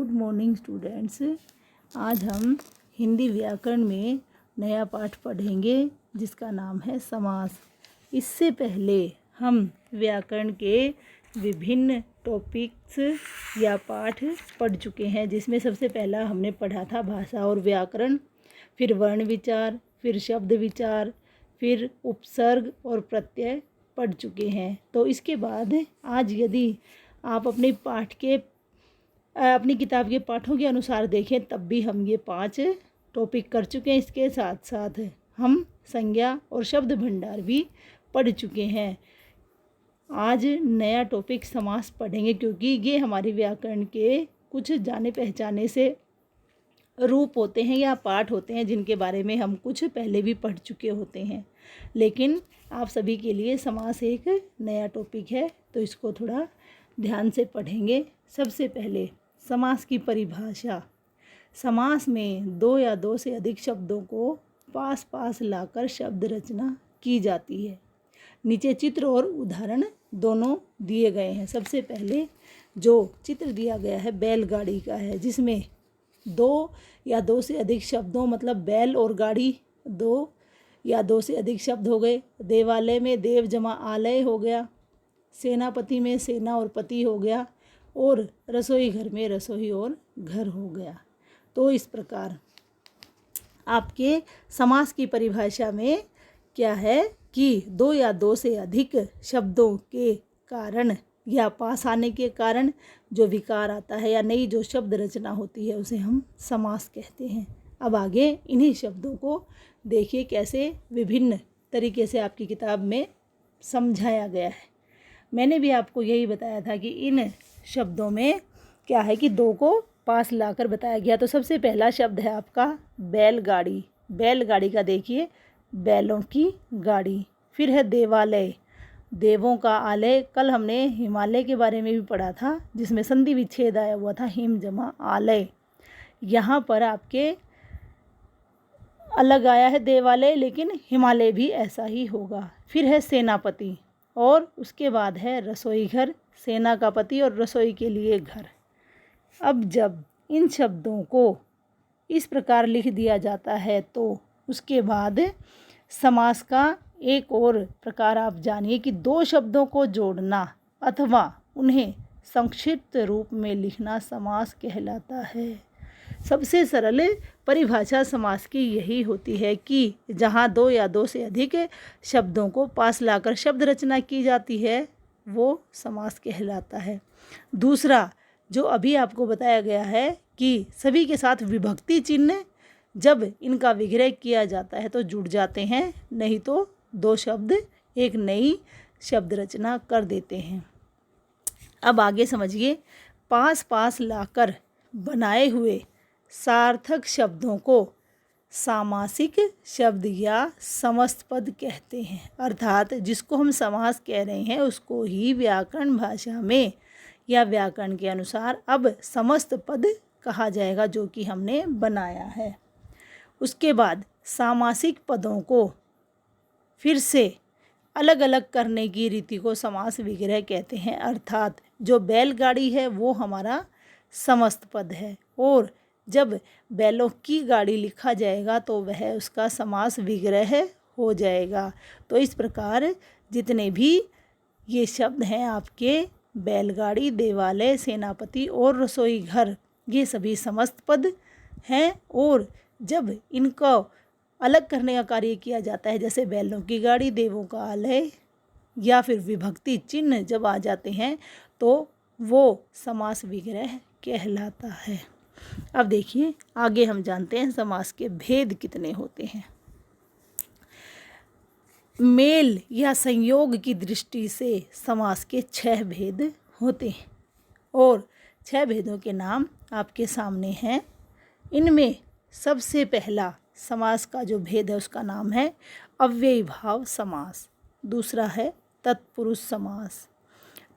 Good morning students. आज हम हिंदी व्याकरण में नया पाठ पढ़ेंगे जिसका नाम है समास। इससे पहले हम व्याकरण के विभिन्न टॉपिक्स या पाठ पढ़ चुके हैं, जिसमें सबसे पहला हमने पढ़ा था भाषा और व्याकरण, फिर वर्ण विचार, फिर शब्द विचार, फिर उपसर्ग और प्रत्यय पढ़ चुके हैं। तो इसके बाद आज यदि आप अपनी किताब के पाठों के अनुसार देखें तब भी हम ये 5 टॉपिक कर चुके हैं। इसके साथ साथ हम संज्ञा और शब्द भंडार भी पढ़ चुके हैं। आज नया टॉपिक समास पढ़ेंगे, क्योंकि ये हमारे व्याकरण के कुछ जाने पहचाने से रूप होते हैं या पाठ होते हैं जिनके बारे में हम कुछ पहले भी पढ़ चुके होते हैं, लेकिन आप सभी के लिए समास एक नया टॉपिक है, तो इसको थोड़ा ध्यान से पढ़ेंगे। सबसे पहले समास की परिभाषा। समास में 2 या 2 से अधिक शब्दों को पास पास लाकर शब्द रचना की जाती है। नीचे चित्र और उदाहरण दोनों दिए गए हैं। सबसे पहले जो चित्र दिया गया है बैलगाड़ी का है, जिसमें 2 या 2 से अधिक शब्दों, मतलब बैल और गाड़ी 2 या 2 से अधिक शब्द हो गए। देवालय में देव जमा आलय हो गया, सेनापति में सेना और पति हो गया, और रसोई घर में रसोई और घर हो गया। तो इस प्रकार आपके समास की परिभाषा में क्या है कि 2 या 2 से अधिक शब्दों के कारण या पास आने के कारण जो विकार आता है या नई जो शब्द रचना होती है उसे हम समास कहते हैं। अब आगे इन्हीं शब्दों को देखिए कैसे विभिन्न तरीके से आपकी किताब में समझाया गया है। मैंने भी आपको यही बताया था कि इन शब्दों में क्या है कि 2 को पास लाकर बताया गया। तो सबसे पहला शब्द है आपका बैलगाड़ी। बैलगाड़ी का देखिए, बैलों की गाड़ी। फिर है देवालय, देवों का आलय। कल हमने हिमालय के बारे में भी पढ़ा था, जिसमें संधि विच्छेद आया हुआ था, हिम जमा आलय। यहाँ पर आपके अलग आया है देवालय, लेकिन हिमालय भी ऐसा ही होगा। फिर है सेनापति, और उसके बाद है रसोई घर, सेना का पति और रसोई के लिए घर। अब जब इन शब्दों को इस प्रकार लिख दिया जाता है तो उसके बाद समास का एक और प्रकार आप जानिए कि 2 शब्दों को जोड़ना अथवा उन्हें संक्षिप्त रूप में लिखना समास कहलाता है। सबसे सरल परिभाषा समास की यही होती है कि जहाँ 2 या 2 से अधिक शब्दों को पास लाकर शब्द रचना की जाती है वो समास कहलाता है। दूसरा जो अभी आपको बताया गया है कि सभी के साथ विभक्ति चिन्ह जब इनका विग्रह किया जाता है तो जुड़ जाते हैं, नहीं तो 2 शब्द एक नई शब्द रचना कर देते हैं। अब आगे समझिए, पास पास लाकर बनाए हुए सार्थक शब्दों को सामासिक शब्द या समस्त पद कहते हैं। अर्थात जिसको हम समास कह रहे हैं उसको ही व्याकरण भाषा में या व्याकरण के अनुसार अब समस्त पद कहा जाएगा, जो कि हमने बनाया है। उसके बाद सामासिक पदों को फिर से अलग अलग करने की रीति को समास विग्रह कहते हैं। अर्थात जो बैलगाड़ी है वो हमारा समस्त पद है, और जब बैलों की गाड़ी लिखा जाएगा तो वह उसका समास विग्रह हो जाएगा। तो इस प्रकार जितने भी ये शब्द हैं आपके बैलगाड़ी, देवालय, सेनापति और रसोई घर, ये सभी समस्त पद हैं, और जब इनको अलग करने का कार्य किया जाता है, जैसे बैलों की गाड़ी, देवों का आलय, या फिर विभक्ति चिन्ह जब आ जाते हैं तो वो समास विग्रह कहलाता है। अब देखिए आगे हम जानते हैं समास के भेद कितने होते हैं। मेल या संयोग की दृष्टि से समास के 6 भेद होते हैं, और 6 भेदों के नाम आपके सामने हैं। इनमें सबसे पहला समास का जो भेद है उसका नाम है अव्ययी भाव समास। दूसरा है तत्पुरुष समास।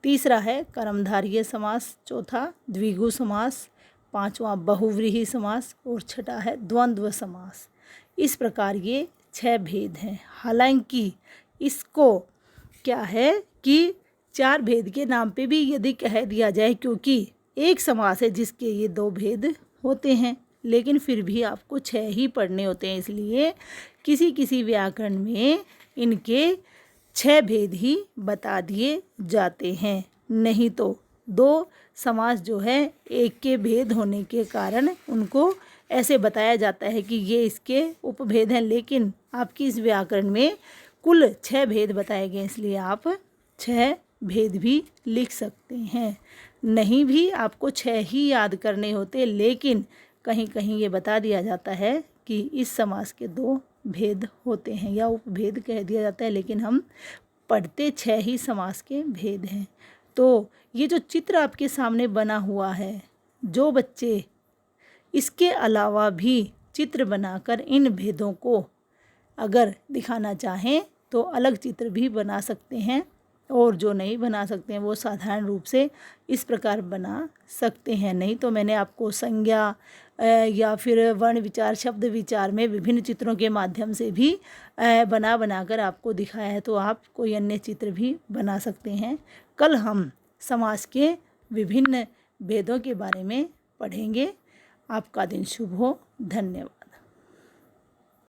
तीसरा है कर्मधारय समास। चौथा द्विगु समास। 5वां बहुव्रीहि समास, और छठा है द्वंद्व समास। इस प्रकार ये 6 भेद हैं। हालांकि इसको क्या है कि 4 भेद के नाम पे भी यदि कह दिया जाए, क्योंकि एक समास है जिसके ये 2 भेद होते हैं, लेकिन फिर भी आपको 6 ही पढ़ने होते हैं, इसलिए किसी किसी व्याकरण में इनके 6 भेद ही बता दिए जाते हैं। नहीं तो 2 समास जो है एक के भेद होने के कारण उनको ऐसे बताया जाता है कि ये इसके उपभेद हैं, लेकिन आपकी इस व्याकरण में कुल 6 भेद बताए गए, इसलिए आप 6 भेद भी लिख सकते हैं। नहीं भी आपको 6 ही याद करने होते, लेकिन कहीं कहीं ये बता दिया जाता है कि इस समास के 2 भेद होते हैं या उपभेद कह दिया जाता है, लेकिन हम पढ़ते 6 ही समास के भेद हैं। तो ये जो चित्र आपके सामने बना हुआ है, जो बच्चे इसके अलावा भी चित्र बनाकर इन भेदों को अगर दिखाना चाहें तो अलग चित्र भी बना सकते हैं, और जो नहीं बना सकते हैं वो साधारण रूप से इस प्रकार बना सकते हैं। नहीं तो मैंने आपको संज्ञा या फिर वर्ण विचार, शब्द विचार में विभिन्न चित्रों के माध्यम से भी बनाकर आपको दिखाया है, तो आप कोई अन्य चित्र भी बना सकते हैं। कल हम समास के विभिन्न भेदों के बारे में पढ़ेंगे। आपका दिन शुभ हो। धन्यवाद।